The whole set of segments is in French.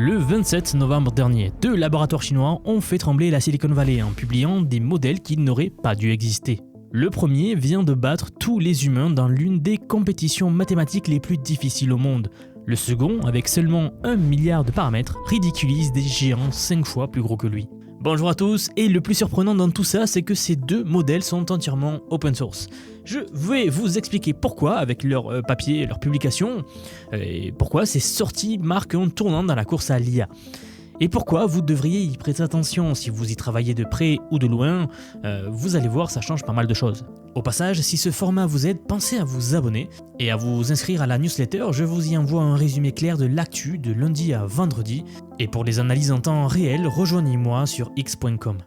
Le 27 novembre dernier, deux laboratoires chinois ont fait trembler la Silicon Valley en publiant des modèles qui n'auraient pas dû exister. Le premier vient de battre tous les humains dans l'une des compétitions mathématiques les plus difficiles au monde. Le second, avec seulement 1 milliard de paramètres, ridiculise des géants 5 fois plus gros que lui. Bonjour à tous, et le plus surprenant dans tout ça, c'est que ces deux modèles sont entièrement open source. Je vais vous expliquer pourquoi, avec leur papier et leur publication, et pourquoi ces sorties marquent un tournant dans la course à l'IA. Et pourquoi vous devriez y prêter attention si vous y travaillez de près ou de loin, vous allez voir, ça change pas mal de choses. Au passage, si ce format vous aide, pensez à vous abonner et à vous inscrire à la newsletter, je vous y envoie un résumé clair de l'actu de lundi à vendredi. Et pour les analyses en temps réel, rejoignez-moi sur x.com.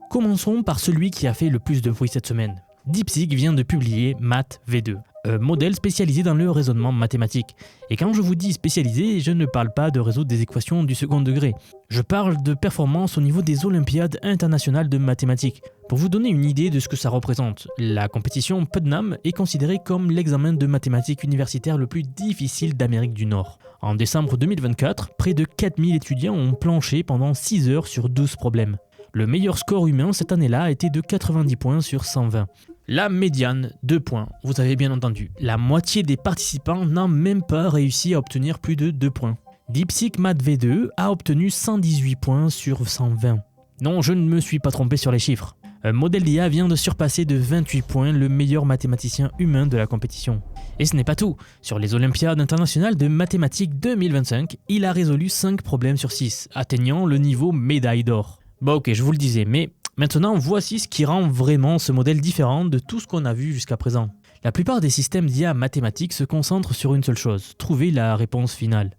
Commençons par celui qui a fait le plus de bruit cette semaine. DeepSeek vient de publier Math V2, un modèle spécialisé dans le raisonnement mathématique. Et quand je vous dis spécialisé, je ne parle pas de résoudre des équations du second degré. Je parle de performance au niveau des Olympiades internationales de mathématiques. Pour vous donner une idée de ce que ça représente, la compétition Putnam est considérée comme l'examen de mathématiques universitaire le plus difficile d'Amérique du Nord. En décembre 2024, près de 4000 étudiants ont planché pendant 6 heures sur 12 problèmes. Le meilleur score humain cette année-là était de 90 points sur 120. La médiane, 2 points, vous avez bien entendu. La moitié des participants n'a même pas réussi à obtenir plus de 2 points. DeepSeek Math V2 a obtenu 118 points sur 120. Non, je ne me suis pas trompé sur les chiffres. Un modèle d'IA vient de surpasser de 28 points le meilleur mathématicien humain de la compétition. Et ce n'est pas tout. Sur les Olympiades internationales de mathématiques 2025, il a résolu 5 problèmes sur 6, atteignant le niveau médaille d'or. Bon ok, je vous le disais, mais maintenant voici ce qui rend vraiment ce modèle différent de tout ce qu'on a vu jusqu'à présent. La plupart des systèmes d'IA mathématiques se concentrent sur une seule chose, trouver la réponse finale.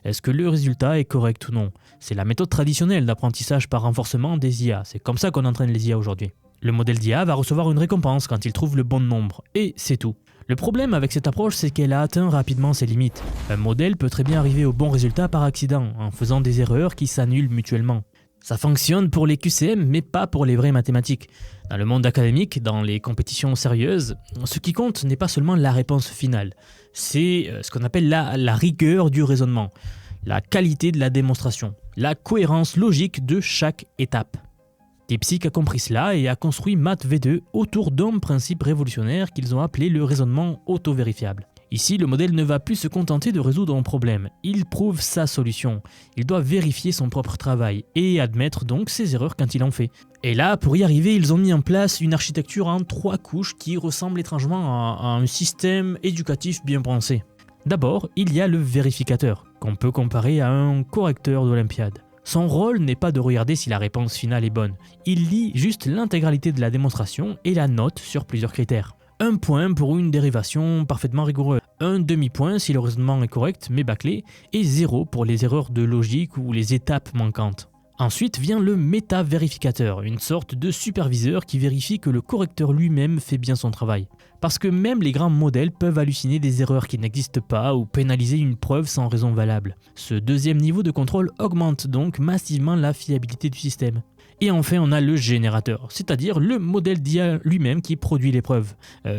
Est-ce que le résultat est correct ou non? C'est la méthode traditionnelle d'apprentissage par renforcement des IA, c'est comme ça qu'on entraîne les IA aujourd'hui. Le modèle d'IA va recevoir une récompense quand il trouve le bon nombre, et c'est tout. Le problème avec cette approche, c'est qu'elle a atteint rapidement ses limites. Un modèle peut très bien arriver au bon résultat par accident, en faisant des erreurs qui s'annulent mutuellement. Ça fonctionne pour les QCM, mais pas pour les vraies mathématiques. Dans le monde académique, dans les compétitions sérieuses, ce qui compte n'est pas seulement la réponse finale, c'est ce qu'on appelle la rigueur du raisonnement, la qualité de la démonstration, la cohérence logique de chaque étape. DeepSeek a compris cela et a construit Math V2 autour d'un principe révolutionnaire qu'ils ont appelé le raisonnement auto-vérifiable. Ici, le modèle ne va plus se contenter de résoudre un problème, il prouve sa solution. Il doit vérifier son propre travail et admettre donc ses erreurs quand il en fait. Et là, pour y arriver, ils ont mis en place une architecture en 3 couches qui ressemble étrangement à un système éducatif bien pensé. D'abord, il y a le vérificateur, qu'on peut comparer à un correcteur d'Olympiade. Son rôle n'est pas de regarder si la réponse finale est bonne, il lit juste l'intégralité de la démonstration et la note sur plusieurs critères. 1 point pour une dérivation parfaitement rigoureuse, un demi-point si le raisonnement est correct mais bâclé, et 0 pour les erreurs de logique ou les étapes manquantes. Ensuite vient le méta-vérificateur, une sorte de superviseur qui vérifie que le correcteur lui-même fait bien son travail. Parce que même les grands modèles peuvent halluciner des erreurs qui n'existent pas ou pénaliser une preuve sans raison valable. Ce deuxième niveau de contrôle augmente donc massivement la fiabilité du système. Et enfin, on a le générateur, c'est-à-dire le modèle d'IA lui-même qui produit les preuves.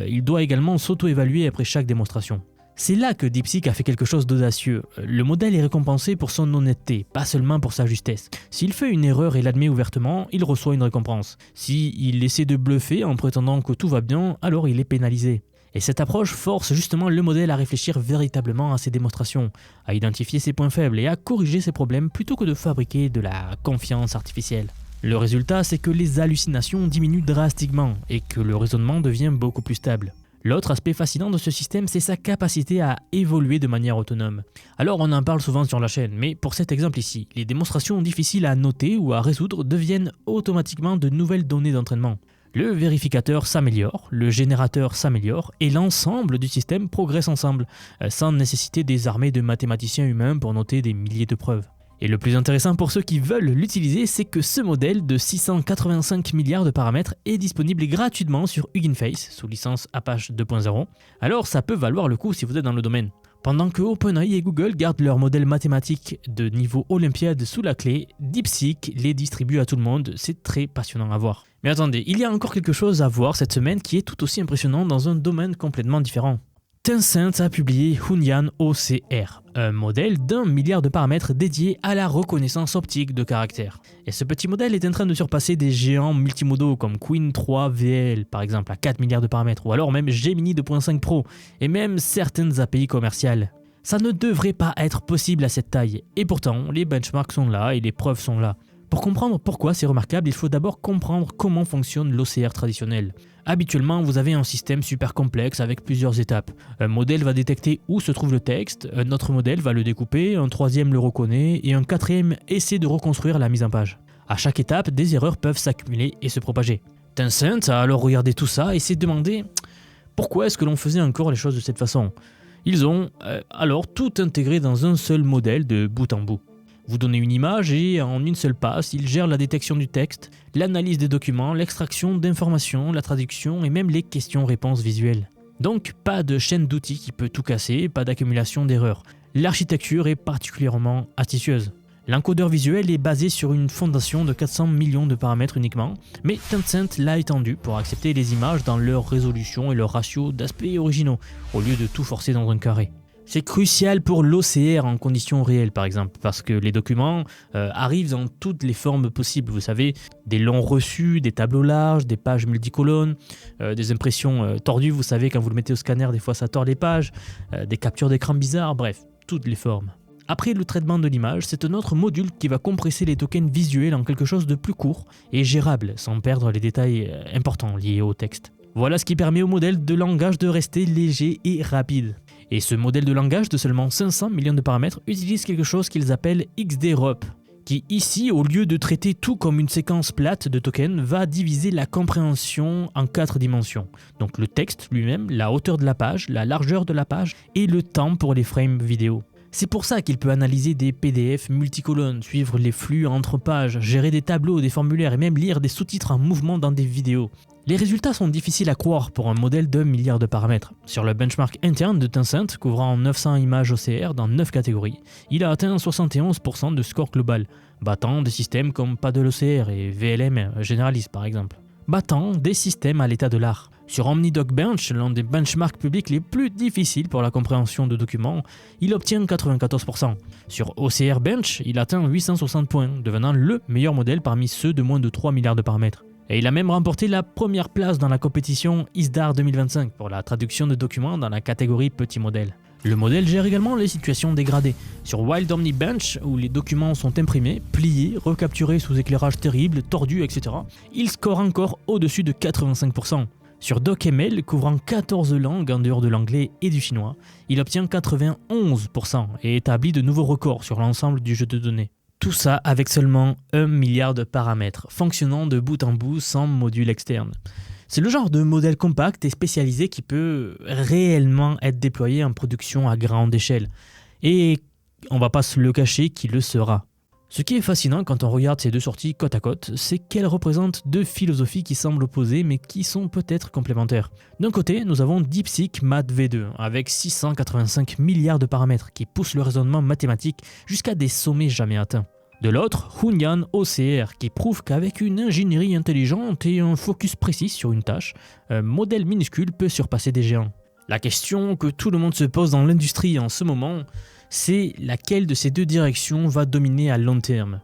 Il doit également s'auto-évaluer après chaque démonstration. C'est là que DeepSeek a fait quelque chose d'audacieux. Le modèle est récompensé pour son honnêteté, pas seulement pour sa justesse. S'il fait une erreur et l'admet ouvertement, il reçoit une récompense. S'il essaie de bluffer en prétendant que tout va bien, alors il est pénalisé. Et cette approche force justement le modèle à réfléchir véritablement à ses démonstrations, à identifier ses points faibles et à corriger ses problèmes plutôt que de fabriquer de la confiance artificielle. Le résultat, c'est que les hallucinations diminuent drastiquement et que le raisonnement devient beaucoup plus stable. L'autre aspect fascinant de ce système, c'est sa capacité à évoluer de manière autonome. Alors on en parle souvent sur la chaîne, mais pour cet exemple ici, les démonstrations difficiles à noter ou à résoudre deviennent automatiquement de nouvelles données d'entraînement. Le vérificateur s'améliore, le générateur s'améliore et l'ensemble du système progresse ensemble, sans nécessiter des armées de mathématiciens humains pour noter des milliers de preuves. Et le plus intéressant pour ceux qui veulent l'utiliser, c'est que ce modèle de 685 milliards de paramètres est disponible gratuitement sur Hugging Face, sous licence Apache 2.0. Alors ça peut valoir le coup si vous êtes dans le domaine. Pendant que OpenAI et Google gardent leurs modèles mathématiques de niveau Olympiade sous la clé, DeepSeek les distribue à tout le monde, c'est très passionnant à voir. Mais attendez, il y a encore quelque chose à voir cette semaine qui est tout aussi impressionnant dans un domaine complètement différent. Tencent a publié Hunyuan OCR, un modèle d'1 milliard de paramètres dédié à la reconnaissance optique de caractères. Et ce petit modèle est en train de surpasser des géants multimodaux comme Qwen 3 VL par exemple à 4 milliards de paramètres, ou alors même Gemini 2.5 Pro, et même certaines API commerciales. Ça ne devrait pas être possible à cette taille, et pourtant les benchmarks sont là et les preuves sont là. Pour comprendre pourquoi c'est remarquable, il faut d'abord comprendre comment fonctionne l'OCR traditionnel. Habituellement, vous avez un système super complexe avec plusieurs étapes. Un modèle va détecter où se trouve le texte, un autre modèle va le découper, un troisième le reconnaît et un quatrième essaie de reconstruire la mise en page. À chaque étape, des erreurs peuvent s'accumuler et se propager. Tencent a alors regardé tout ça et s'est demandé pourquoi est-ce que l'on faisait encore les choses de cette façon. Ils ont alors tout intégré dans un seul modèle de bout en bout. Vous donnez une image et en une seule passe, il gère la détection du texte, l'analyse des documents, l'extraction d'informations, la traduction et même les questions-réponses visuelles. Donc pas de chaîne d'outils qui peut tout casser, pas d'accumulation d'erreurs. L'architecture est particulièrement astucieuse. L'encodeur visuel est basé sur une fondation de 400 millions de paramètres uniquement, mais Tencent l'a étendu pour accepter les images dans leur résolution et leur ratio d'aspects originaux, au lieu de tout forcer dans un carré. C'est crucial pour l'OCR en conditions réelles par exemple, parce que les documents arrivent dans toutes les formes possibles, vous savez, des longs reçus, des tableaux larges, des pages multicolonnes, des impressions tordues, vous savez quand vous le mettez au scanner des fois ça tord les pages, des captures d'écran bizarres, bref, toutes les formes. Après le traitement de l'image, c'est un autre module qui va compresser les tokens visuels en quelque chose de plus court et gérable, sans perdre les détails importants liés au texte. Voilà ce qui permet au modèle de langage de rester léger et rapide. Et ce modèle de langage de seulement 500 millions de paramètres utilise quelque chose qu'ils appellent XDROP, qui ici, au lieu de traiter tout comme une séquence plate de tokens, va diviser la compréhension en 4 dimensions. Donc le texte lui-même, la hauteur de la page, la largeur de la page et le temps pour les frames vidéo. C'est pour ça qu'il peut analyser des PDF multicolonnes, suivre les flux entre pages, gérer des tableaux, des formulaires et même lire des sous-titres en mouvement dans des vidéos. Les résultats sont difficiles à croire pour un modèle de milliards de paramètres. Sur le benchmark interne de Tencent, couvrant 900 images OCR dans 9 catégories, il a atteint 71% de score global, battant des systèmes comme Paddle OCR et VLM Generalist par exemple. Battant des systèmes à l'état de l'art. Sur OmniDocBench, l'un des benchmarks publics les plus difficiles pour la compréhension de documents, il obtient 94%. Sur OCR Bench, il atteint 860 points, devenant le meilleur modèle parmi ceux de moins de 3 milliards de paramètres. Et il a même remporté la première place dans la compétition ISDAR 2025 pour la traduction de documents dans la catégorie petit modèle. Le modèle gère également les situations dégradées. Sur WildOmniBench, où les documents sont imprimés, pliés, recapturés sous éclairage terrible, tordus, etc., il score encore au-dessus de 85%. Sur DocML, couvrant 14 langues en dehors de l'anglais et du chinois, il obtient 91% et établit de nouveaux records sur l'ensemble du jeu de données. Tout ça avec seulement 1 milliard de paramètres, fonctionnant de bout en bout sans module externe. C'est le genre de modèle compact et spécialisé qui peut réellement être déployé en production à grande échelle. Et on va pas se le cacher qu'il le sera. Ce qui est fascinant quand on regarde ces deux sorties côte à côte, c'est qu'elles représentent deux philosophies qui semblent opposées mais qui sont peut-être complémentaires. D'un côté, nous avons DeepSeek Math V2 avec 685 milliards de paramètres qui poussent le raisonnement mathématique jusqu'à des sommets jamais atteints. De l'autre, Hunyuan OCR qui prouve qu'avec une ingénierie intelligente et un focus précis sur une tâche, un modèle minuscule peut surpasser des géants. La question que tout le monde se pose dans l'industrie en ce moment, c'est laquelle de ces deux directions va dominer à long terme.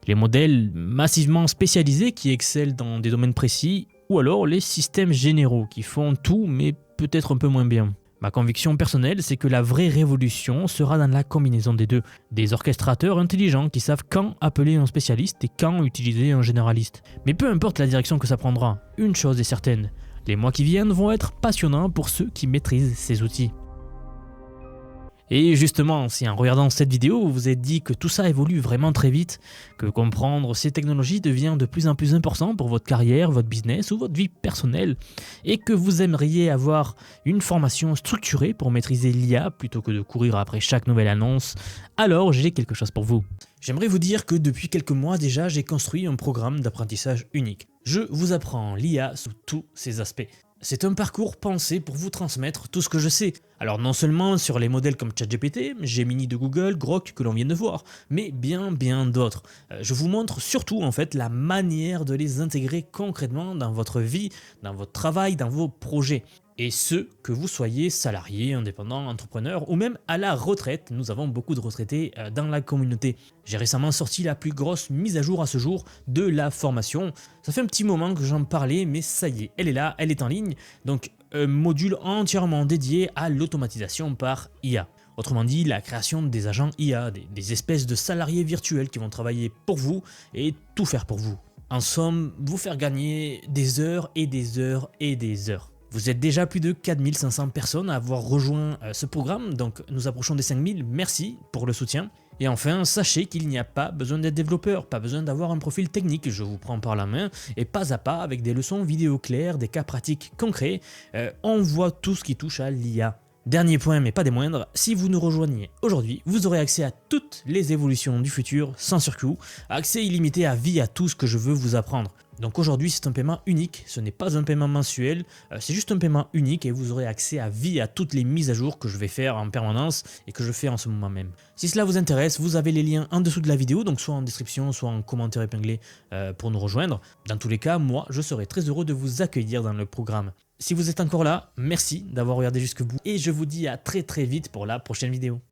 Les modèles massivement spécialisés qui excellent dans des domaines précis, ou alors les systèmes généraux qui font tout mais peut-être un peu moins bien. Ma conviction personnelle, c'est que la vraie révolution sera dans la combinaison des deux. Des orchestrateurs intelligents qui savent quand appeler un spécialiste et quand utiliser un généraliste. Mais peu importe la direction que ça prendra, une chose est certaine, les mois qui viennent vont être passionnants pour ceux qui maîtrisent ces outils. Et justement, si en regardant cette vidéo, vous vous êtes dit que tout ça évolue vraiment très vite, que comprendre ces technologies devient de plus en plus important pour votre carrière, votre business ou votre vie personnelle, et que vous aimeriez avoir une formation structurée pour maîtriser l'IA plutôt que de courir après chaque nouvelle annonce, alors j'ai quelque chose pour vous. J'aimerais vous dire que depuis quelques mois déjà, j'ai construit un programme d'apprentissage unique. Je vous apprends l'IA sous tous ses aspects. C'est un parcours pensé pour vous transmettre tout ce que je sais. Alors non seulement sur les modèles comme ChatGPT, Gemini de Google, Grok que l'on vient de voir, mais bien d'autres. Je vous montre surtout en fait la manière de les intégrer concrètement dans votre vie, dans votre travail, dans vos projets. Et ce, que vous soyez salarié, indépendant, entrepreneur ou même à la retraite. Nous avons beaucoup de retraités dans la communauté. J'ai récemment sorti la plus grosse mise à jour à ce jour de la formation. Ça fait un petit moment que j'en parlais, mais ça y est, elle est là, elle est en ligne. Donc, un module entièrement dédié à l'automatisation par IA. Autrement dit, la création des agents IA, des espèces de salariés virtuels qui vont travailler pour vous et tout faire pour vous. En somme, vous faire gagner des heures et des heures et des heures. Vous êtes déjà plus de 4500 personnes à avoir rejoint ce programme, donc nous approchons des 5000, merci pour le soutien. Et enfin, sachez qu'il n'y a pas besoin d'être développeur, pas besoin d'avoir un profil technique, je vous prends par la main, et pas à pas, avec des leçons vidéo claires, des cas pratiques concrets, on voit tout ce qui touche à l'IA. Dernier point, mais pas des moindres, si vous nous rejoignez aujourd'hui, vous aurez accès à toutes les évolutions du futur sans surcoût, accès illimité à vie à tout ce que je veux vous apprendre. Donc aujourd'hui c'est un paiement unique, ce n'est pas un paiement mensuel, c'est juste un paiement unique et vous aurez accès à vie à toutes les mises à jour que je vais faire en permanence et que je fais en ce moment même. Si cela vous intéresse, vous avez les liens en dessous de la vidéo, donc soit en description, soit en commentaire épinglé pour nous rejoindre. Dans tous les cas, moi je serai très heureux de vous accueillir dans le programme. Si vous êtes encore là, merci d'avoir regardé jusqu'au bout et je vous dis à très vite pour la prochaine vidéo.